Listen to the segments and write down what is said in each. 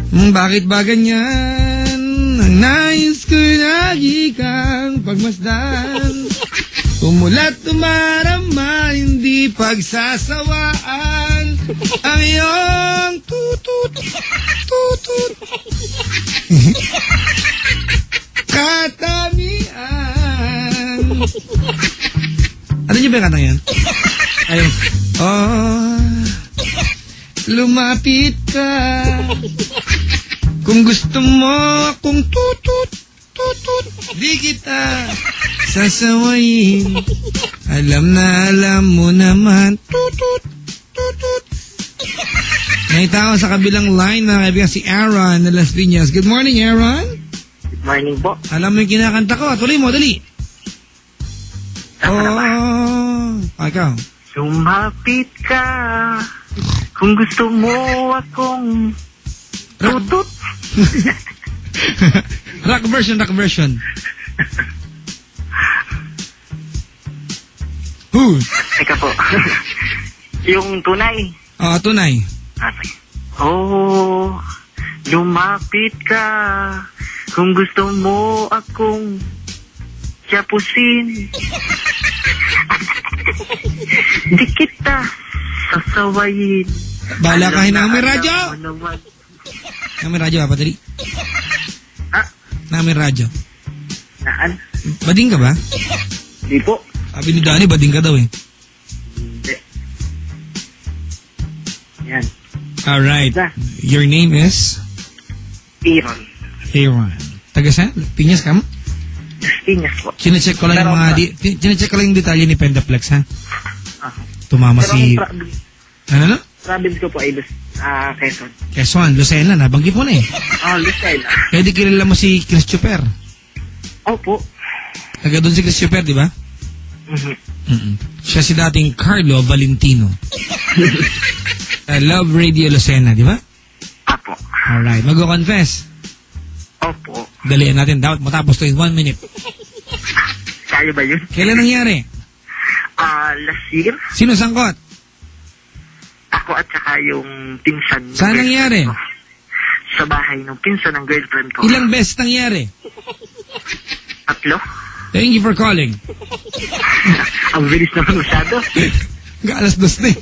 Bakit ba ganyan? Ang nais ko lagi kang pagmasdan. Umulat tumarama, hindi pagsasawaan. Ang iyong tutut, tutut. Katamian. Ano niyo ba yung kantang yan? Ayun. Oh, lumapit ka. Kung gusto mo akong tutut, tutut, di kita sasawayin. Alam na alam mo naman, tutut, tutut. May tao sa kabilang line na kaibigan si Aaron na Las Piñas. Good morning, Aaron. Good morning po. Alam mo yung kinakanta ko. Tuloy mo, dali. Oh, ikaw. Lumapit ka. Kung gusto mo akong tutut. Rock version. Teka po. Yung tunay. Tunay. Okay. Oh, lumapit ka. Kung gusto mo akong tiyapusin. Di kita sasawayin. Bala ka hinang radyo. Namin radyo pa, dali. Namin radyo. Naan? Bading ka ba? Di po. Sabi ni Danny, bading ka daw eh. Hindi. Yan. Alright. Your name is? Aaron. Aaron. Taga saan? Piñas ka mo? Piñas po. Chinecheck ko lang yung mga chinecheck ko lang yung detalye ni Pendaplex, ha? Tumama pero si... Ano? Province ko po ay Quezon. Quezon, Lucena, nabanggit mo na eh. Lucena. Kaya di kilala mo si Chris Chuper. Opo. Taga doon si Chris Chuper, di ba? Siya si dating Carlo Valentino. Love Radio Lucena, di ba? Opo. Alright, mag-confess. Opo. Dalian natin, dapat matapos to in 1 minute. Kaya ba yun? Kailan nangyari? Last year. Sino sangkot? Ako at saka yung pinsan. Saan nangyari? Sa bahay ng pinsan ng girlfriend ko. Ilang beses nangyari? 3. Thank you for calling. Ang bilis naman masyado. Alas 2 na eh.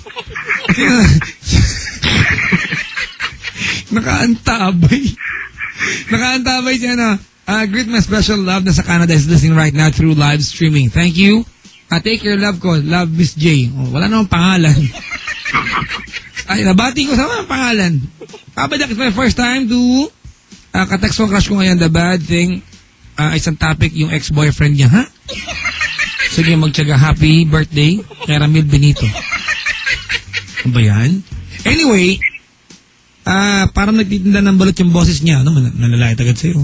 Nakaantabay siya na. Greet my special love na sa Canada is listening right now through live streaming. Thank you. Take your love ko. Love Miss J. Wala namang pangalan. Ay, nabati ko sa mga pangalan. Pabadak, it's my first time to katext ko crush ko ngayon. The bad thing, isang topic, yung ex-boyfriend niya, ha? Sige, magtyaga. Happy birthday, Caramel Benito. Ano ba yan? Anyway, parang nagtitinda ng balot yung boses niya. Ano, nalalait agad sa'yo.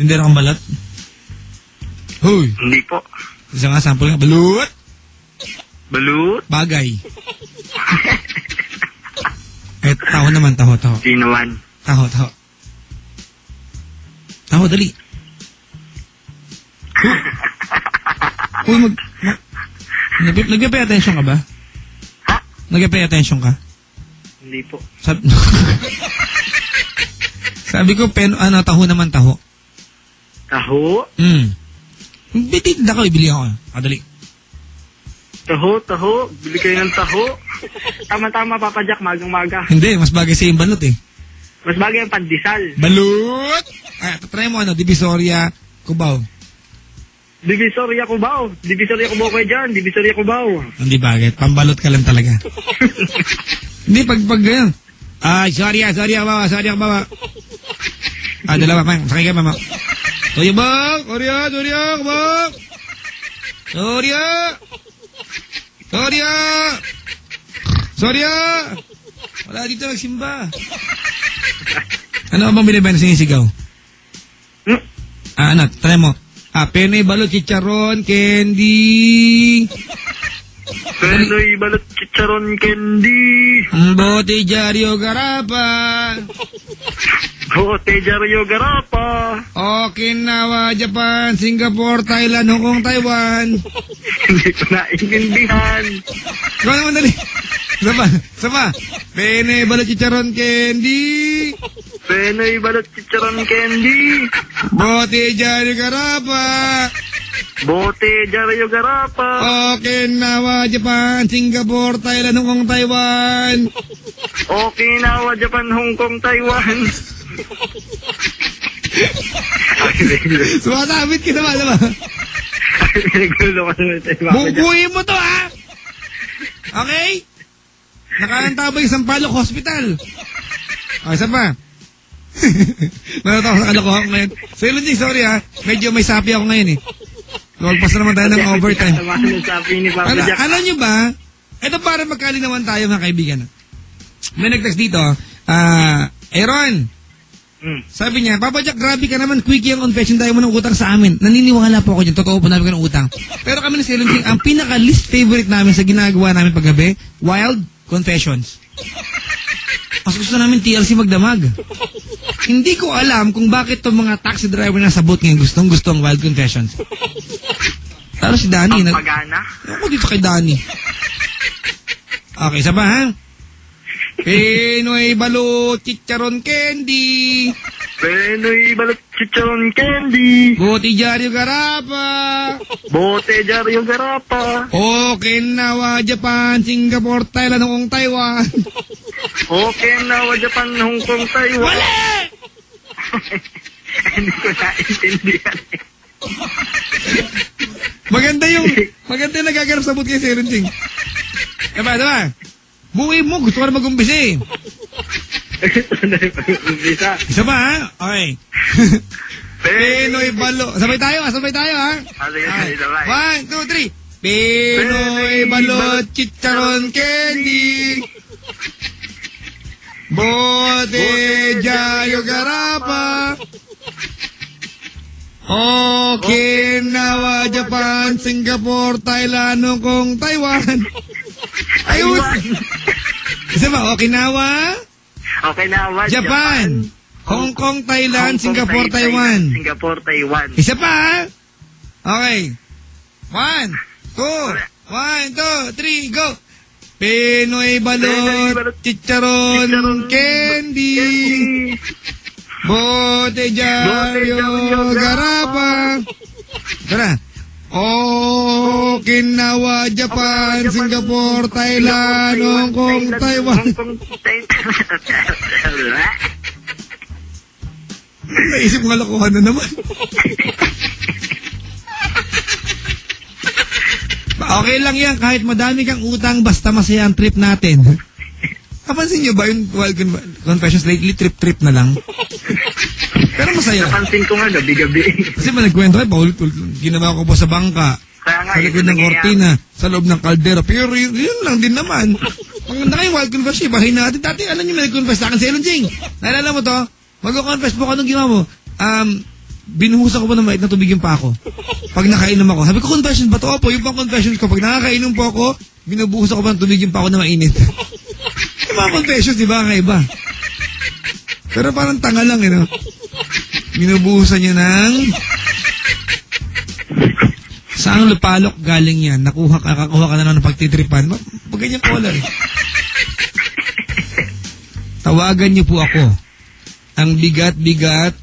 Hindi na kang balat? Hoy! Hindi po. Isa nga, sample nga. Balut! Balut? Bagay. Taho naman, taho. Sino man? Taho. Taho, dali. Uy, nag-pay attention ka ba? Ha? Nag-pay attention ka? Hindi po. Sabi ko, taho naman, taho. Taho? Bitinda ko, ibili ako. Dali. Taho. Bili kayo ng taho. Tama-tama, Papa Jack, magang-maga. Hindi, mas bagay sa yung balot eh. Mas bagay ang pandesal. Balut! Try mo Divisoria, Cubao. Divisoria Cubao kayo dyan. Divisoria Cubao. Hindi bagay, pambalot ka lang talaga. Hindi, pag ganyan. Sorry, Cubao. Dalawa, sakay ka, mama. Sorry, bang! Cubao! Sorry! Wala dito nagsimba. Ano bang binibenta sa sinisigaw? Try mo. Penoy balot chicharon candy. Penoy balot chicharon candy. Botejario garapa. Okinawa, Japan, Singapore, Thailand, Hong Kong, Taiwan. Hindi ko naiintindihan. Kung naman dali. Sama. Pene balot chicharon candy. Penoy balot chicharon candy. Botella de garapa. Botella de garapa. Okinawa, Japan, Singapore, Thailand, Hong Kong, Taiwan. Okinawa, Japan, Hong Kong, Taiwan. Sumasabit ka naman, diba? Bubuhin mo to, ha? Okay? Nakaantabay sa Sampaloc Hospital. O, isa pa. Nanoto ako sa kalokohan ko ngayon. So, yun, sorry, ha? Medyo may sapi ako ngayon, eh. Lagpas na naman tayo ng overtime. Alam nyo ba? Ito para magkalinawan tayo, mga kaibigan. May nag-text dito, Aaron, sabi niya, Papa Jack, grabe ka naman, quickie ang confession tayo mo ng utang sa amin. Naniniwala po ako dyan, totoo po namin ko ng utang. Pero kami na si Ellen King, ang pinaka-least favorite namin sa ginagawa namin paggabi, wild confessions. Mas gusto namin TLC magdamag. Hindi ko alam kung bakit itong mga taxi driver na sabot ngayon gustong-gusto ang wild confessions. Talo si Danny. Pagana? Ako dito kay Danny. Okay, isa pa, ha? Pinoy balot chicharon candy. Penoy balot chicharon candy. Botijaryo garapa. Botella de garapa. Okinawa, Japan, Singapore, Thailand, Hong Kong, Taiwan. Okinawa, Japan, Hong Kong, Taiwan. Mali! Hindi ko naintindihan. Maganda yung nagaganap sa boot kay Sir Ching. Diba? Buhay mo, gusto ka na mag-umpisa eh. Isa pa, ha? Okay. Pinoy balo. Sabay tayo, ha? One, two, three. Pinoy balot chicharon candy. Botella garapa. Okinawa, Japan, Singapore, Thailand, Hong Kong, Taiwan. Ayun. Isa ba? Okinawa, Japan, Hong Kong, Thailand, Singapore, Taiwan. Isa pa. Okay. One, two, three, go. Pinoy balot chicharon candy. Botejaryo garapa. Tara. Okinawa, Japan, Singapore, Thailand, Hong Kong, Taiwan. Naisip nga lokohan na naman. Okay lang yan, kahit madami kang utang, basta masaya ang trip natin. Kapansin nyo ba yung wild confessions lately, trip na lang? Pero masaya. Napansin ko nga, gabi-gabi. Kasi ba nagkwento kayo, paulit-ulit, ginawa ko po sa bangka, sa likod ng kortina, sa loob ng kaldero. Pero yun lang din naman. Ang naka yung wild confession, bahin natin. Dati, alam nyo, may nag-confess sa akin sa Elon Ching. Naalala mo to? Mag-confess po ka nung ginawa mo. Binuhusan ko pa ng mait na tubig yung pa ako. Pag nakainom ako. Sabi ko, confession ba to? Opo, yung pang confessions ko. Pag nakakainom po ako, binubuhusan ko pa ng tubig yung pa ako na mainit. Yung mga confessions, di ba? Kaiba. Pero parang tanga lang, no? Binubuhusan niya ng... Saan lupalok galing yan? Kakakuha ka na ng pagtitripan. Pag ganyan color. Tawagan niyo po ako. Ang bigat-bigat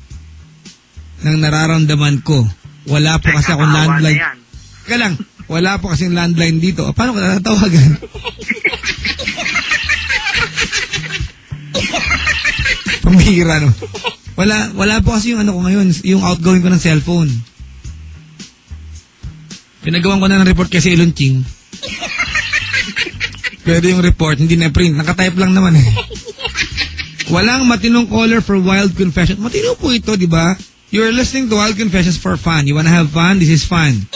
ng nararamdaman ko. Wala po kasi akong landline. Teka lang, wala po kasing landline dito. Paano ko natatawagan? Pambihira, no? Wala po kasi yung ano ko ngayon, yung outgoing ko ng cellphone. Pinagawan ko na ng report kasi Elon Ching. Pero yung report, hindi na print. Nakatype lang naman eh. Walang matinong caller for wild confession. Matino po ito, di ba? You're listening to Wild Confessions for fun. You wanna have fun? This is fun.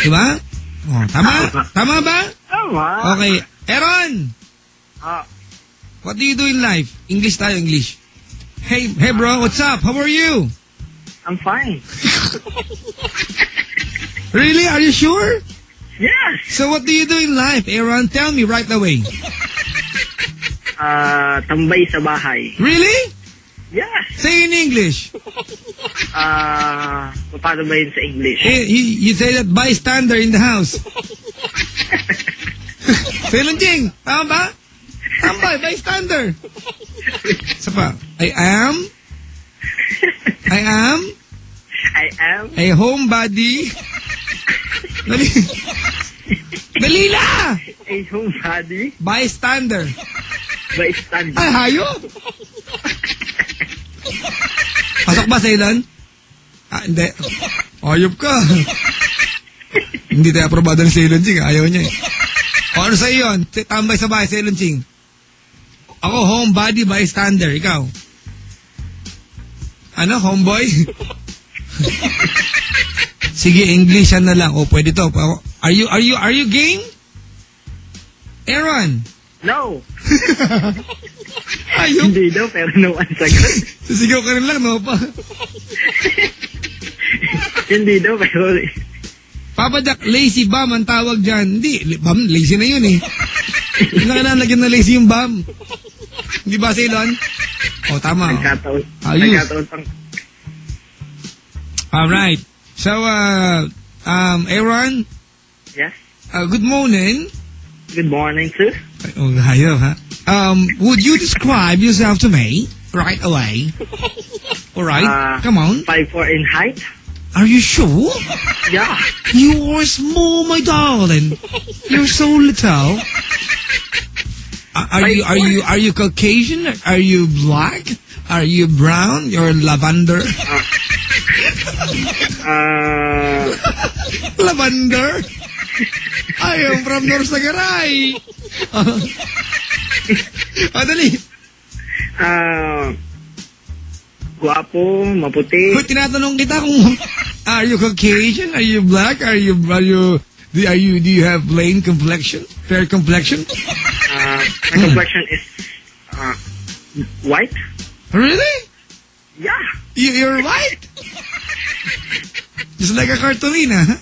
Diba? Oh, tama? Tama ba? Tama. Okay. Aaron! What do you do in life? English tayo, English. Hey bro, what's up? How are you? I'm fine. Really? Are you sure? Yes. So what do you do in life, Aaron? Tell me right away. Tambay sa bahay. Really? Yes. Say in English. Paano ba yun sa English? You say that bystander in the house. Selunching, tama ba? Tambay, bystander. Isa pa. I am a homebody. Dali na! A homebody. Bystander. Bystander. Ay, hayop! Pasok ba, Ceylon? Hindi. Hayop ka. Hindi tayo aprobado ni Ceylon Ching. Ayaw niya eh. O, ano sa'yo yun? Tambay sa bahay, Ceylon Ching. Ako, homebody bystander. Ikaw? Ano, homeboy? Sige, English na lang. O, pwede to. Are you game? Aaron? No. Ayun. Hindi daw, pero no ang sagot. Sisigaw ka rin lang, no? Hindi daw, pero... Papa Jack, lazy bum ang tawag dyan. Hindi, bum, lazy na yun eh. Hindi na kailangan lagyan na lazy yung bum. Hindi ba, Ceylon? O, tama. Nagkataon. Ayos. Nagkataon pang... Alright. So, Aaron? Yes? Good morning. Good morning, sir. Oh, hayo, ha? Would you describe yourself to me right away? Alright, come on. 5'4" in height. Are you sure? Yeah. You are small, my darling. You're so little. Are you Caucasian? Are you black? Are you brown? You're lavender? Lavender? I am from North Sagaray. Dali. Guwapo, maputi. Kung tinatanong kita kung are you Caucasian? Are you black? Do you have plain complexion? Fair complexion? My complexion is white. Really? Yeah. You're white? Just like a cartolina, huh?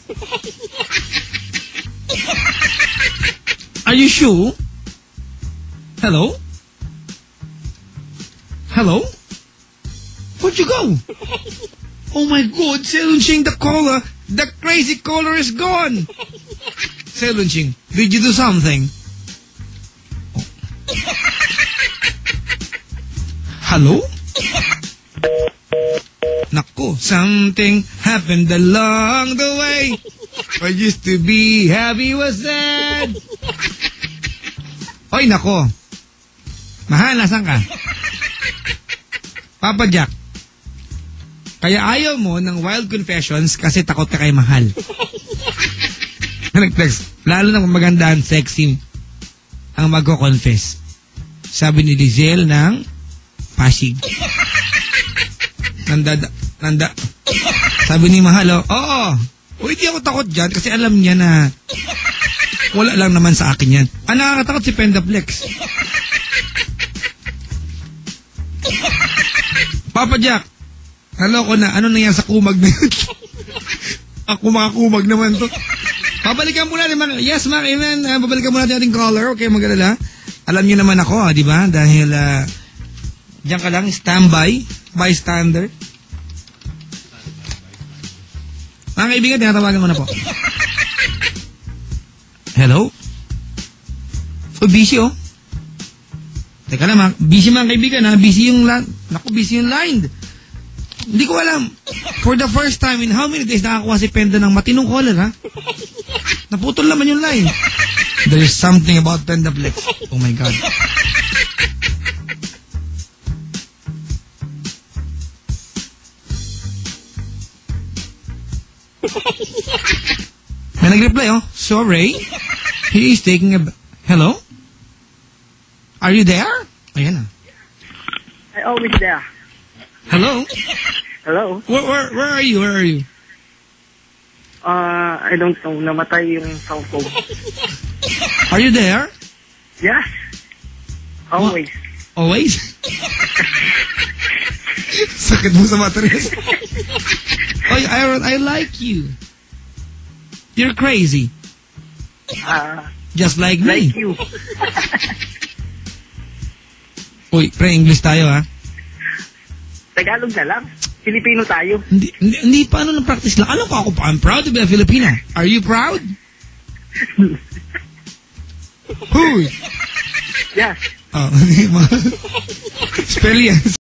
Are you sure? Hello? Hello? Where'd you go? Oh my God, Selunching, the crazy caller is gone. Selunching, did you do something? Oh. Hello? Naku, something happened along the way. I used to be happy, was sad. Oy, nako. Mahal, nasan ka? Papa Jack, kaya ayaw mo ng wild confessions kasi takot ka kay Mahal. Nag-text, lalo na kung maganda ang sexy ang magko-confess. Sabi ni Lizelle ng Pasig. Sabi ni Mahal, oo. Hindi ako takot dyan kasi alam niya na wala lang naman sa akin yan. Ang nakakatakot si Pendaplex. Papa Jack, ko na, ano na yan sa kumag na yun? Ako makakumag naman to. Babalikan muna naman. Yes, Mac, amen. Babalikan muna natin ating caller. Okay, mag-alala. Alam niyo naman ako, di ba? Dahil, diyan ka lang, standby, bystander. Mga kaibigan, tinatawagan ko na po. Hello? Busy, oh. Teka lang, busy mga kaibigan, ha? Busy yung line. Naku, busy yung line. Hindi ko alam. For the first time in how many days nakakuha si Penda ng matinong caller, ha? Naputol naman yung line. There's something about Pendaplex. Oh my God. May nag-reply, oh. Sorry. He is taking a... Hello? Are you there? Ayan na. I always there. Hello? Hello? Where are you? Where are you? I don't know. Namatay yung cell phone. Are you there? Yes. Always. Always? Sakit mo sa materyas. Oy, Aaron, I like you. You're crazy. Just like me. Like you. Uy, pre-English tayo, ha? Tagalog na lang. Filipino tayo. Hindi pa ano na-practice lang. Alam ko ako pa, I'm proud to be a Filipino. Are you proud? Who? Yes. Oh, spell yan.